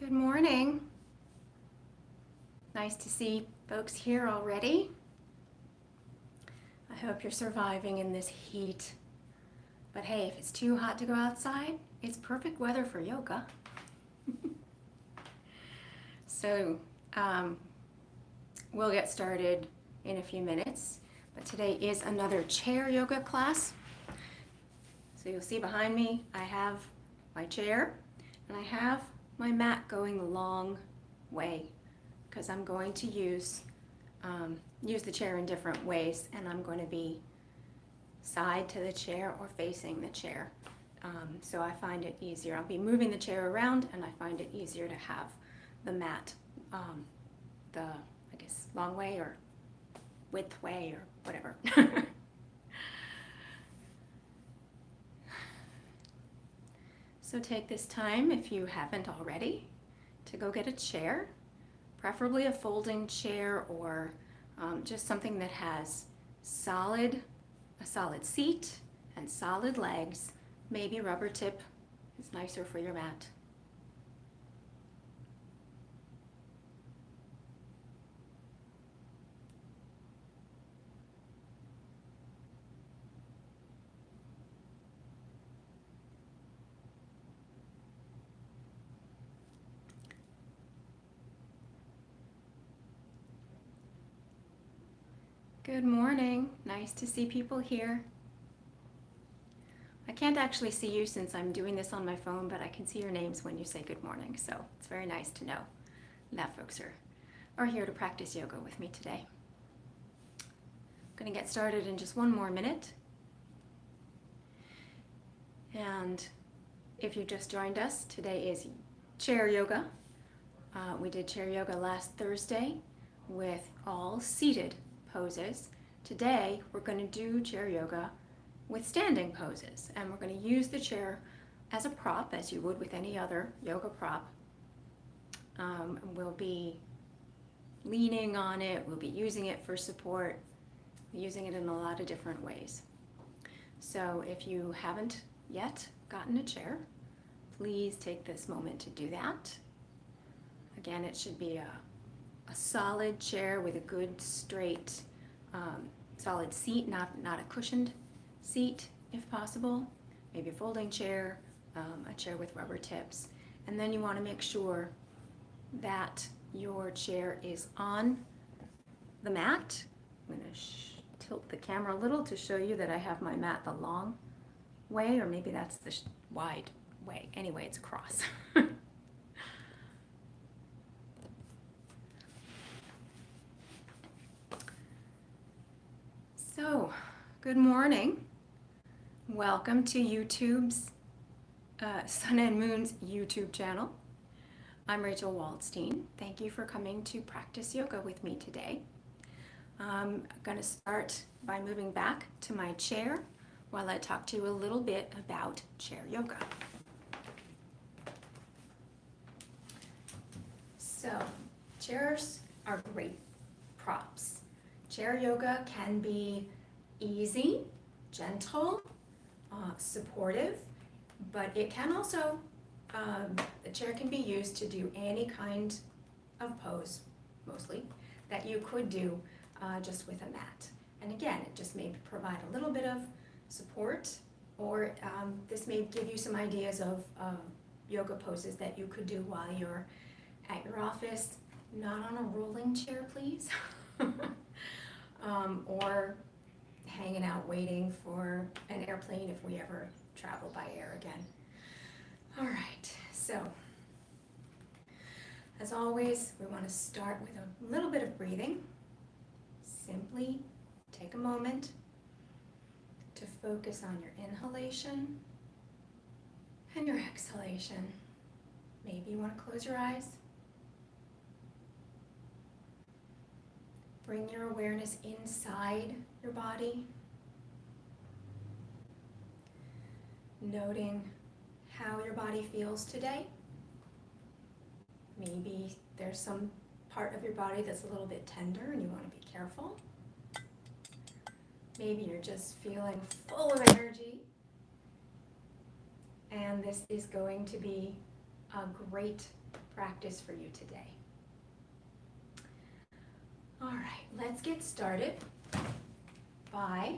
Good morning. Nice to see folks here already. I hope you're surviving in this heat. But hey, if it's too hot to go outside, it's perfect weather for yoga. So we'll get started in a few minutes. But today is another chair yoga class. So you'll see behind me, I have my chair and I have my mat going the long way because I'm going to use the chair in different ways, and I'm going to be side to the chair or facing the chair. So I find it easier. I'll be moving the chair around, and I find it easier to have the mat long way or width way or whatever. So take this time, if you haven't already, to go get a chair, preferably a folding chair or just something that has a solid seat and solid legs. Maybe rubber tip is nicer for your mat. Good morning. Nice to see people here. I can't actually see you since I'm doing this on my phone, but I can see your names when you say good morning, so it's very nice to know that folks are here to practice yoga with me today. I'm going to get started in just one more minute. And if you just joined us, today is chair yoga. We did chair yoga last Thursday with all seated poses. Today we're going to do chair yoga with standing poses, and we're going to use the chair as a prop, as you would with any other yoga prop. We'll be leaning on it, we'll be using it for support, using it in a lot of different ways. So if you haven't yet gotten a chair, please take this moment to do that. Again, it should be a solid chair with a good straight solid seat, not a cushioned seat if possible, maybe a folding chair, a chair with rubber tips. And then you want to make sure that your chair is on the mat. I'm going to tilt the camera a little to show you that I have my mat the long way, or maybe that's the wide way. Anyway, it's across. So, good morning. Welcome to YouTube's Sun and Moon's YouTube channel. I'm Rachel Waldstein. Thank you for coming to practice yoga with me today. I'm going to start by moving back to my chair while I talk to you a little bit about chair yoga. So, chairs are great props. Chair yoga can be easy, gentle, supportive, but it can also, the chair can be used to do any kind of pose, mostly, that you could do just with a mat. And again, it just may provide a little bit of support, or this may give you some ideas of yoga poses that you could do while you're at your office, not on a rolling chair, please. Or hanging out waiting for an airplane if we ever travel by air again. All right, so as always, we want to start with a little bit of breathing. Simply take a moment to focus on your inhalation and your exhalation. Maybe you want to close your eyes. Bring your awareness inside your body, noting how your body feels today. Maybe there's some part of your body that's a little bit tender and you want to be careful. Maybe you're just feeling full of energy, and this is going to be a great practice for you today. All right, let's get started by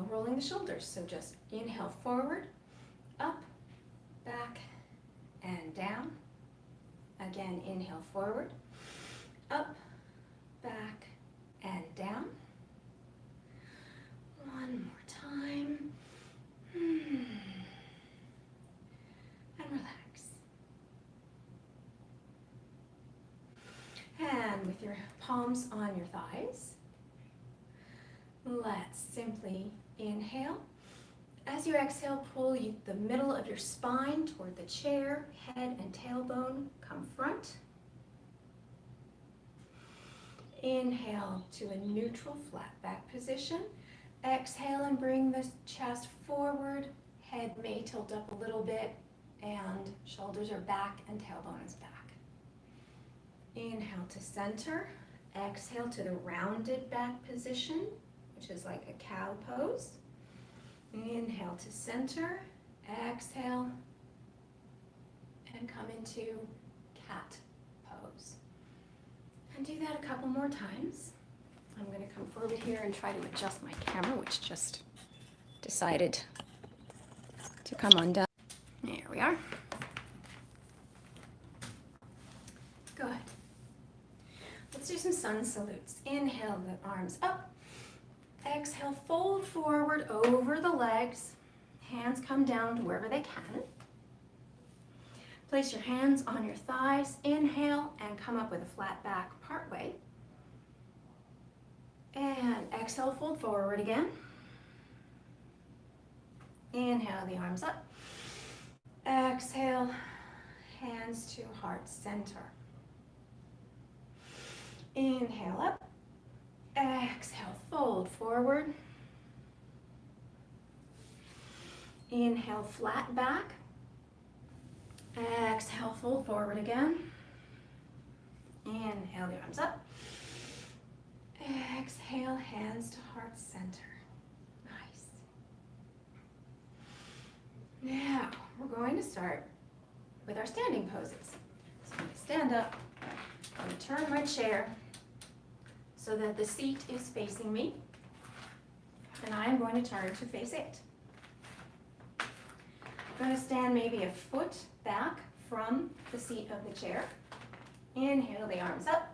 rolling the shoulders. So just inhale forward, up, back, and down. Again, inhale forward, up, back, and down. One more time. And relax. And with your palms on your thighs, let's simply inhale. As you exhale, pull the middle of your spine toward the chair, head and tailbone come front. Inhale to a neutral flat back position. Exhale and bring the chest forward, head may tilt up a little bit, and shoulders are back and tailbone is back. Inhale to center, exhale to the rounded back position, which is like a cow pose. Inhale to center, exhale, and come into cat pose. And do that a couple more times. I'm going to come forward here and try to adjust my camera, which just decided to come undone. There we are. Good. Let's do some sun salutes. Inhale the arms up. Exhale, fold forward over the legs. Hands come down to wherever they can. Place your hands on your thighs. Inhale and come up with a flat back partway. And exhale, fold forward again. Inhale, the arms up. Exhale, hands to heart center. Inhale up. Exhale, fold forward. Inhale, flat back. Exhale, fold forward again. Inhale, the arms up. Exhale, hands to heart center. Nice. Now, we're going to start with our standing poses. So I'm going to stand up. I'm going to turn my chair so that the seat is facing me, and I am going to turn to face it. I'm going to stand maybe a foot back from the seat of the chair. Inhale, the arms up.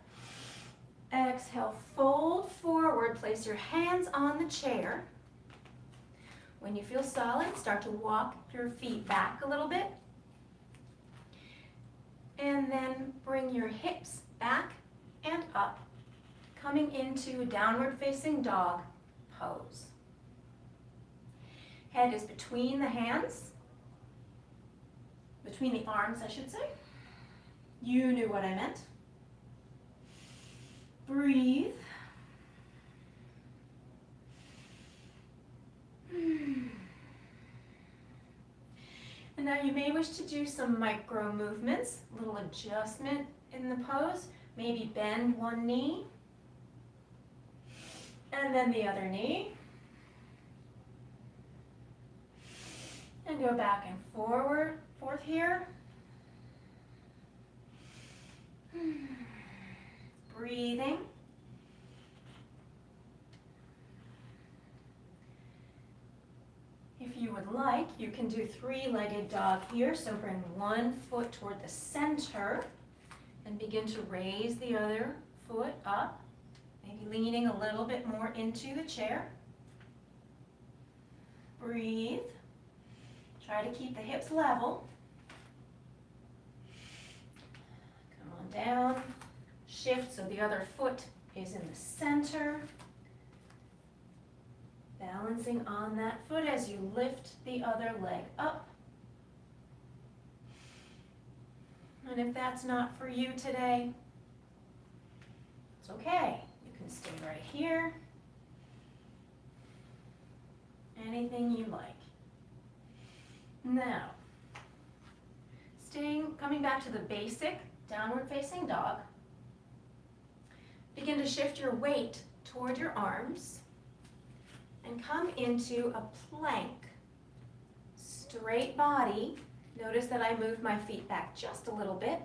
Exhale, fold forward, place your hands on the chair. When you feel solid, start to walk your feet back a little bit. And then bring your hips back and up, coming into downward facing dog pose. Head is between the hands, between the arms, I should say. You knew what I meant. Breathe. And now you may wish to do some micro movements, a little adjustment in the pose. Maybe bend one knee, and then the other knee. And go back and forth here. Breathing. If you would like, you can do three-legged dog here. So bring one foot toward the center and begin to raise the other foot up, maybe leaning a little bit more into the chair. Breathe. Try to keep the hips level. Come on down. Shift so the other foot is in the center. Balancing on that foot as you lift the other leg up. And if that's not for you today, it's okay. You can stay right here. Anything you like. Now, coming back to the basic downward facing dog. Begin to shift your weight toward your arms and come into a plank. Straight body, Notice that I moved my feet back just a little bit.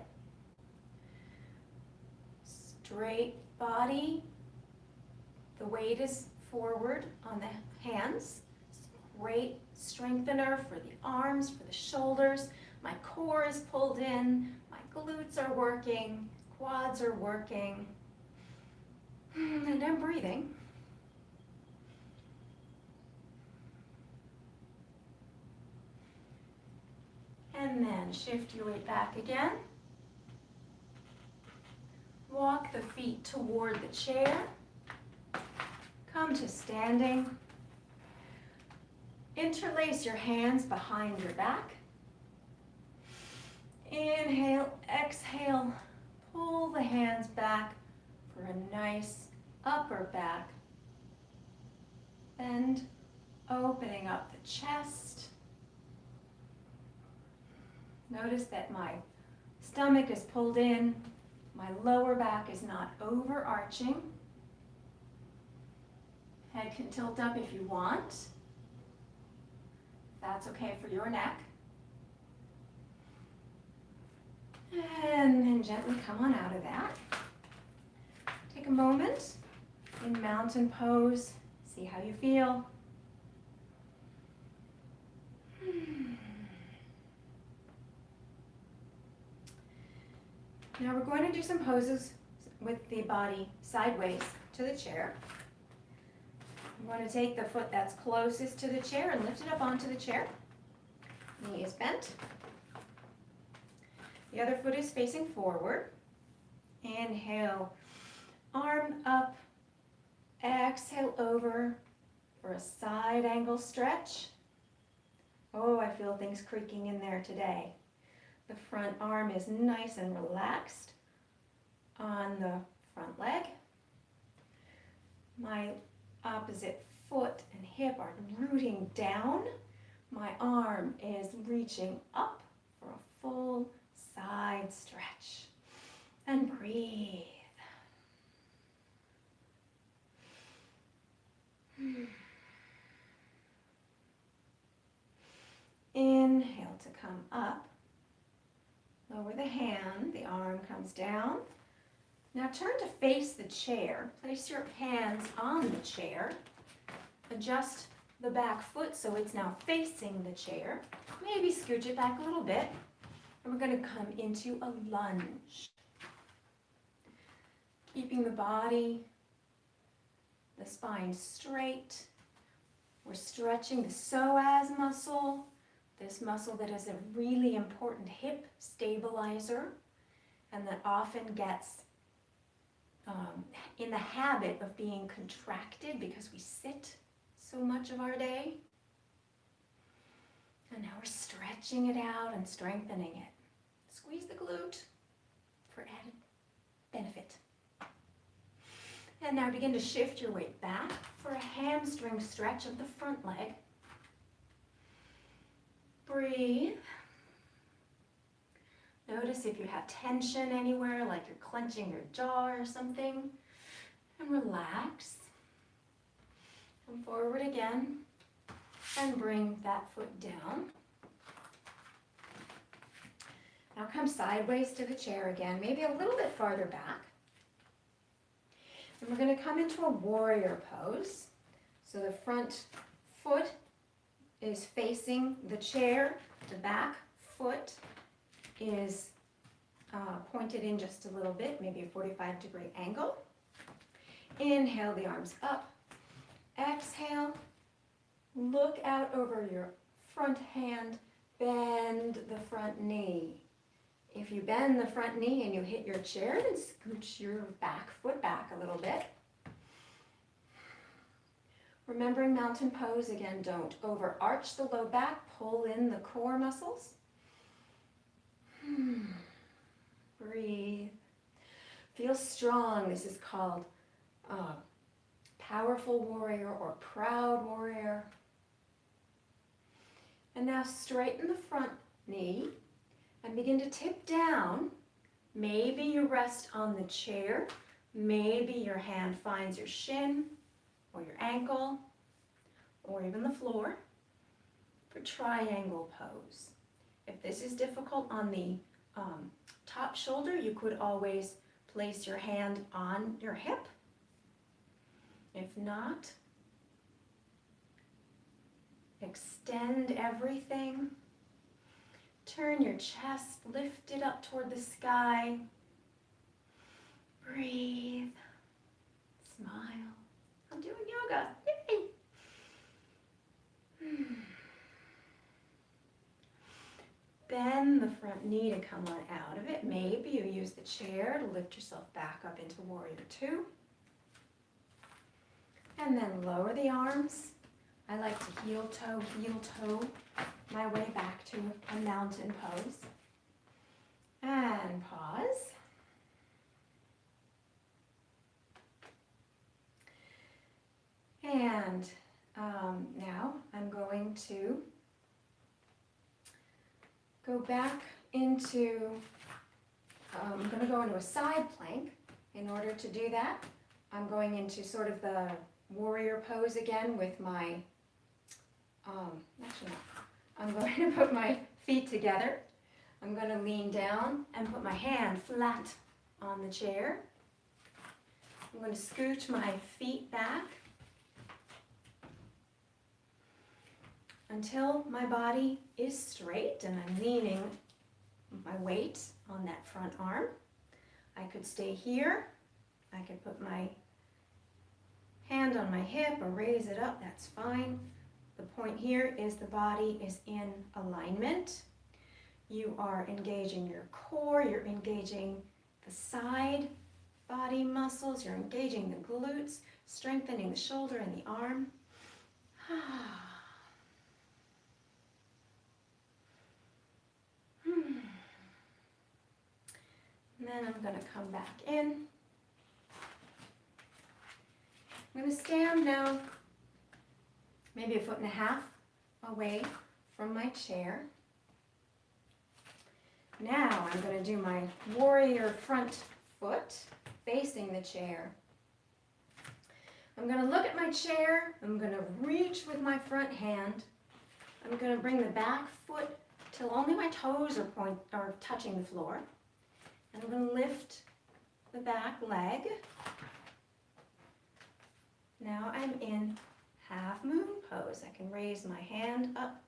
Straight body. The weight is forward on the hands. Great strengthener for the arms, for the shoulders. My core is pulled in. My glutes are working. Quads are working. And I'm breathing. And then shift your weight back again. Walk the feet toward the chair. Come to standing. Interlace your hands behind your back. Inhale, exhale. Pull the hands back for a nice upper back bend, opening up the chest. Notice that my stomach is pulled in. My lower back is not overarching. Head can tilt up if you want. That's okay for your neck. And then gently come on out of that. Take a moment in mountain pose. See how you feel. Now we're going to do some poses with the body sideways to the chair. I'm going to take the foot that's closest to the chair and lift it up onto the chair. Knee is bent. The other foot is facing forward. Inhale, arm up. Exhale over for a side angle stretch. Oh, I feel things creaking in there today. The front arm is nice and relaxed on the front leg. My opposite foot and hip are rooting down. My arm is reaching up for a full side stretch. And breathe. Inhale to come up. Lower the hand, the arm comes down. Now turn to face the chair. Place your hands on the chair. Adjust the back foot so it's now facing the chair. Maybe scooch it back a little bit. And we're going to come into a lunge. Keeping the body, the spine straight. We're stretching the psoas muscle. This muscle that is a really important hip stabilizer and that often gets in the habit of being contracted because we sit so much of our day. And now we're stretching it out and strengthening it. Squeeze the glute for added benefit. And now begin to shift your weight back for a hamstring stretch of the front leg. Breathe. Notice if you have tension anywhere, like you're clenching your jaw or something, and relax. Come forward again and bring that foot down. Now come sideways to the chair again, maybe a little bit farther back. And we're going to come into a warrior pose. So the front foot is facing the chair. The back foot is pointed in just a little bit, maybe a 45-degree angle. Inhale the arms up. Exhale. Look out over your front hand. Bend the front knee. If you bend the front knee and you hit your chair, then scooch your back foot back a little bit. Remembering mountain pose, again, don't overarch the low back, pull in the core muscles. Breathe. Feel strong. This is called powerful warrior or proud warrior. And now straighten the front knee and begin to tip down. Maybe you rest on the chair. Maybe your hand finds your shin or your ankle or even the floor for triangle pose. If this is difficult on the top shoulder, you could always place your hand on your hip. If not, extend everything. Turn your chest, lift it up toward the sky. Breathe. Smile. I'm doing yoga. Yay! Bend the front knee to come on out of it. Maybe you use the chair to lift yourself back up into Warrior Two. And then lower the arms. I like to heel toe my way back to a mountain pose. And pause. And now I'm going to go back into, I'm going to go into a side plank. In order to do that, I'm going into sort of the warrior pose again with my, actually no, I'm going to put my feet together. I'm going to lean down and put my hand flat on the chair. I'm going to scooch my feet back until my body is straight and I'm leaning my weight on that front arm. I could stay here. I could put my hand on my hip or raise it up, that's fine. The point here is the body is in alignment. You are engaging your core, you're engaging the side body muscles, you're engaging the glutes, strengthening the shoulder and the arm. And then I'm going to come back in. I'm going to stand now maybe 1.5 feet away from my chair. Now I'm going to do my warrior front foot facing the chair. I'm going to look at my chair. I'm going to reach with my front hand. I'm going to bring the back foot till only my toes are touching the floor. And I'm going to lift the back leg. Now I'm in half moon pose. I can raise my hand up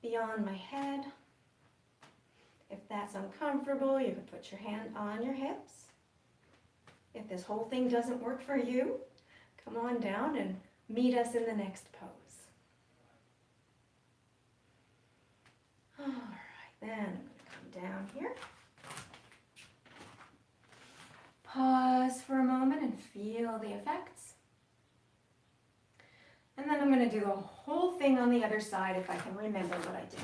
beyond my head. If that's uncomfortable, you can put your hand on your hips. If this whole thing doesn't work for you, come on down and meet us in the next pose. All right, then I'm going to come down here. Pause for a moment and feel the effects. And then I'm going to do the whole thing on the other side if I can remember what I did.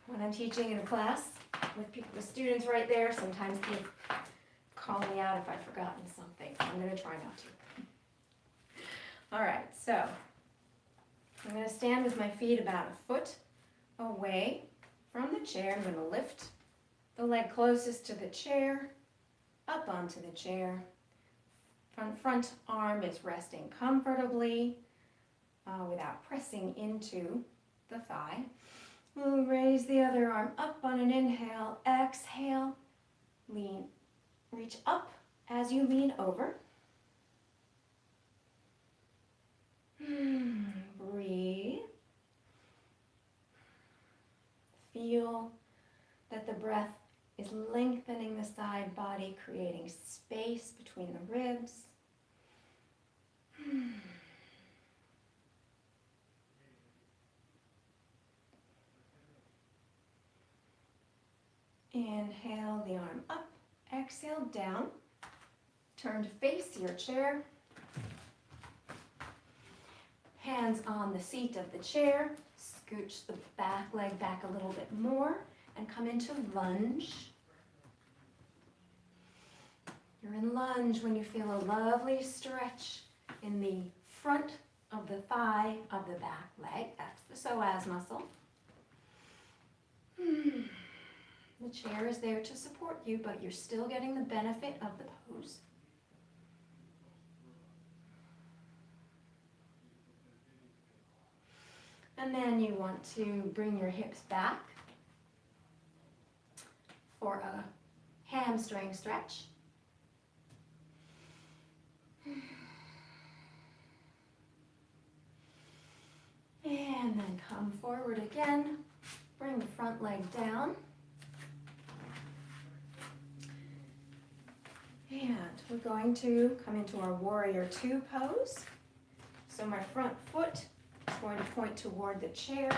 When I'm teaching in a class with students right there, sometimes they call me out if I've forgotten something. I'm going to try not to. All right, so I'm going to stand with my feet about 1 foot away from the chair. I'm going to lift the leg closest to the chair, up onto the chair. Front arm is resting comfortably without pressing into the thigh. We'll raise the other arm up on an inhale. Exhale, lean, reach up as you lean over. Breathe. Feel that the breath is lengthening the side body, creating space between the ribs. Inhale the arm up, exhale down. Turn to face your chair. Hands on the seat of the chair. Scooch the back leg back a little bit more and come into lunge. You're in lunge when you feel a lovely stretch in the front of the thigh of the back leg. That's the psoas muscle. The chair is there to support you, but you're still getting the benefit of the pose. And then you want to bring your hips back for a hamstring stretch. And then come forward again. Bring the front leg down. And we're going to come into our warrior two pose. So my front foot is going to point toward the chair.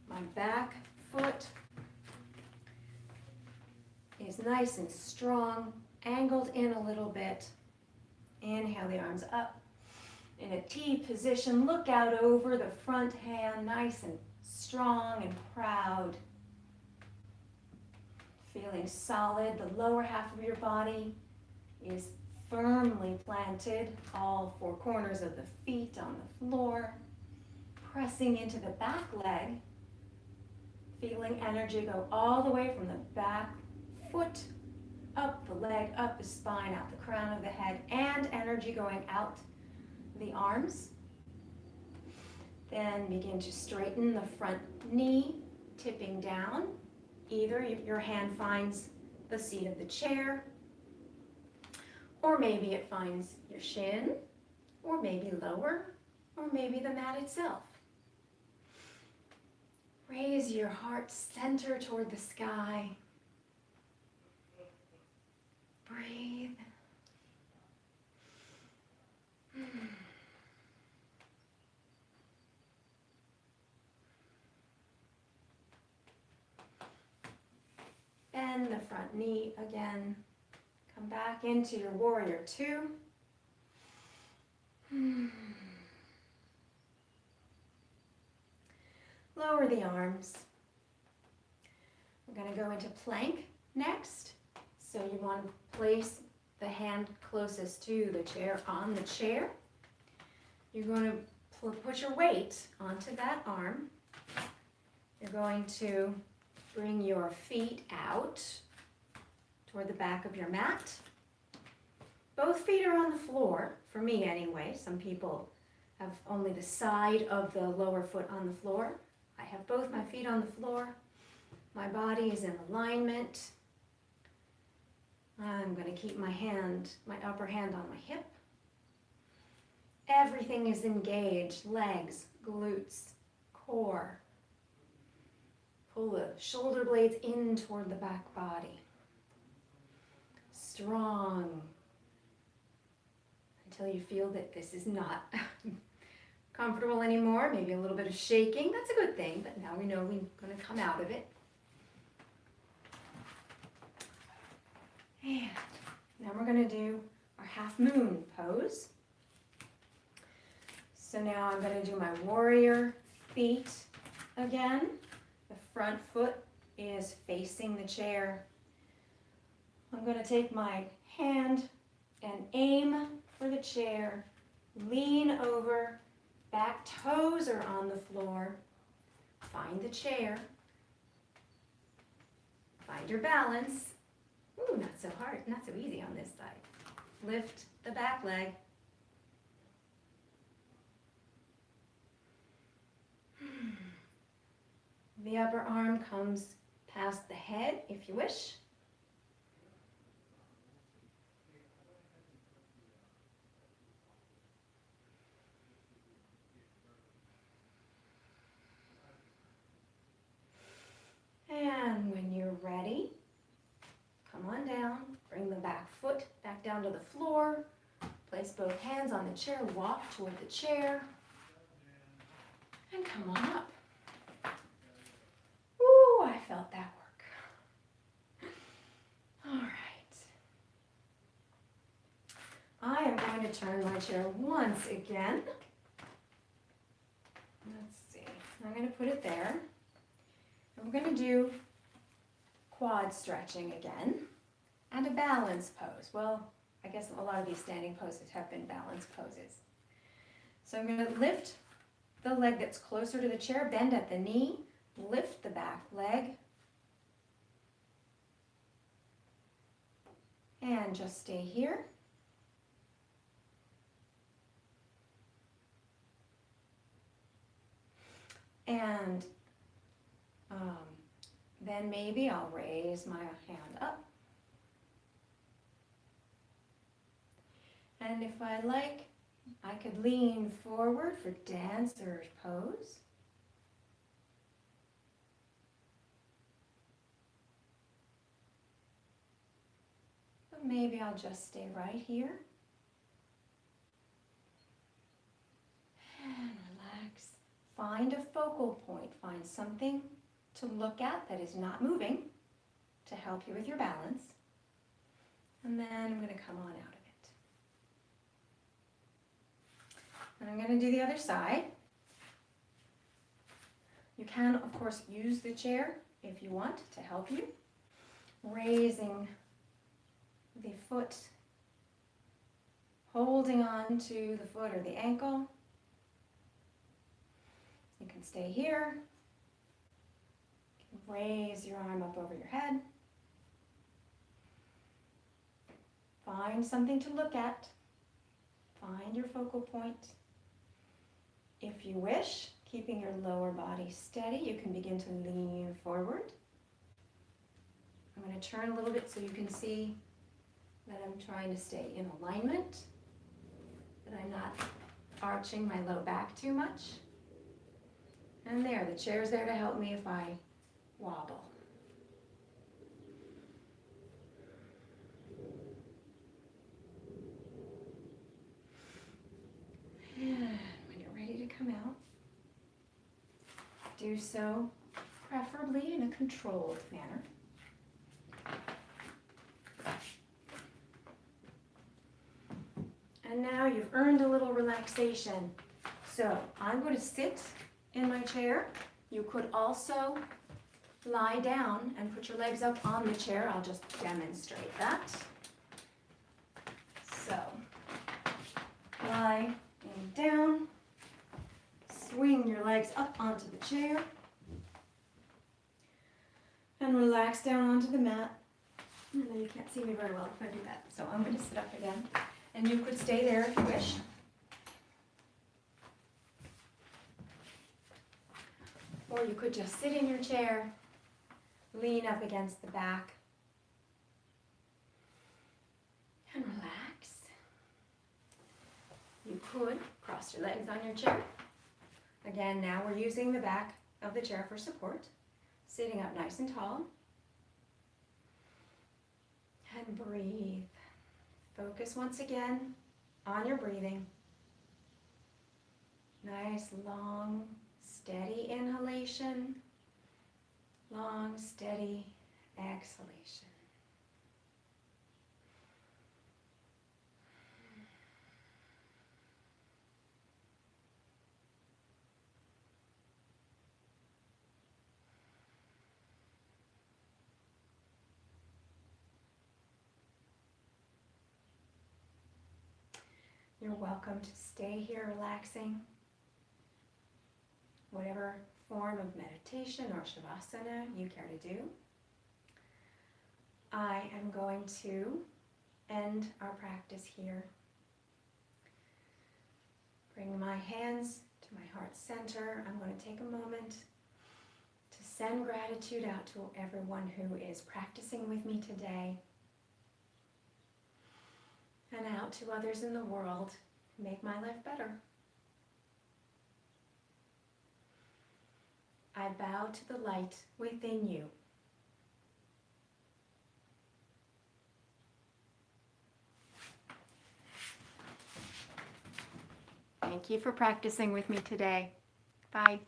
My back foot is nice and strong, angled in a little bit. Inhale the arms up. In a T position, look out over the front hand, nice and strong and proud. Feeling solid, the lower half of your body is firmly planted, all four corners of the feet on the floor, pressing into the back leg, feeling energy go all the way from the back foot, up the leg, up the spine, out the crown of the head, and energy going out the arms. Then begin to straighten the front knee, tipping down. Either your hand finds the seat of the chair, or maybe it finds your shin, or maybe lower, or maybe the mat itself. Raise your heart center toward the sky. Breathe. Bend the front knee again. Come back into your warrior two. Lower the arms. We're going to go into plank next. So you want to place the hand closest to the chair on the chair. You're going to put your weight onto that arm. You're going to bring your feet out toward the back of your mat. Both feet are on the floor, for me anyway. Some people have only the side of the lower foot on the floor. I have both my feet on the floor. My body is in alignment. I'm going to keep my upper hand on my hip. Everything is engaged, legs, glutes, core. Pull the shoulder blades in toward the back body. Strong. Until you feel that this is not comfortable anymore. Maybe a little bit of shaking. That's a good thing, but now we know we're going to come out of it. And now we're going to do our half moon pose. So now I'm going to do my warrior feet again. The front foot is facing the chair. I'm going to take my hand and aim for the chair. Lean over. Back toes are on the floor. Find the chair. Find your balance. Ooh, not so hard, not so easy on this side. Lift the back leg. The upper arm comes past the head, if you wish. And when you're ready, come on down, bring the back foot back down to the floor, place both hands on the chair, walk toward the chair, and come on up. Ooh, I felt that work. All right. I am going to turn my chair once again. Let's see, I'm going to put it there. And we're going to do quad stretching again and a balance pose. Well, I guess a lot of these standing poses have been balance poses. So I'm going to lift the leg that's closer to the chair, bend at the knee, lift the back leg, and just stay here. then maybe I'll raise my hand up. And if I like, I could lean forward for dancer's pose. But maybe I'll just stay right here. And relax. Find a focal point. Find something to look at that is not moving to help you with your balance. And then I'm going to come on out of it. And I'm going to do the other side. You can, of course, use the chair if you want to help you. Raising the foot, holding on to the foot or the ankle. You can stay here. You can raise your arm up over your head. Find something to look at. Find your focal point. If you wish, keeping your lower body steady, you can begin to lean forward. I'm going to turn a little bit so you can see that I'm trying to stay in alignment, that I'm not arching my low back too much. And there, the chair's there to help me if I wobble. And when you're ready to come out, do so preferably in a controlled manner. And now you've earned a little relaxation. So I'm going to sit in my chair. You could also lie down and put your legs up on the chair. I'll just demonstrate that. So lie down, swing your legs up onto the chair, and relax down onto the mat. I know you can't see me very well if I do that, so I'm going to sit up again. And you could stay there if you wish. Or you could just sit in your chair, lean up against the back, and relax. You could cross your legs on your chair. Again, now we're using the back of the chair for support. Sitting up nice and tall. And breathe. Focus once again on your breathing. Nice, long, steady inhalation. Long, steady exhalation. You're welcome to stay here relaxing. Whatever form of meditation or shavasana you care to do. I am going to end our practice here. Bring my hands to my heart center. I'm going to take a moment to send gratitude out to everyone who is practicing with me today, and out to others in the world who make my life better. I bow to the light within you. Thank you for practicing with me today. Bye.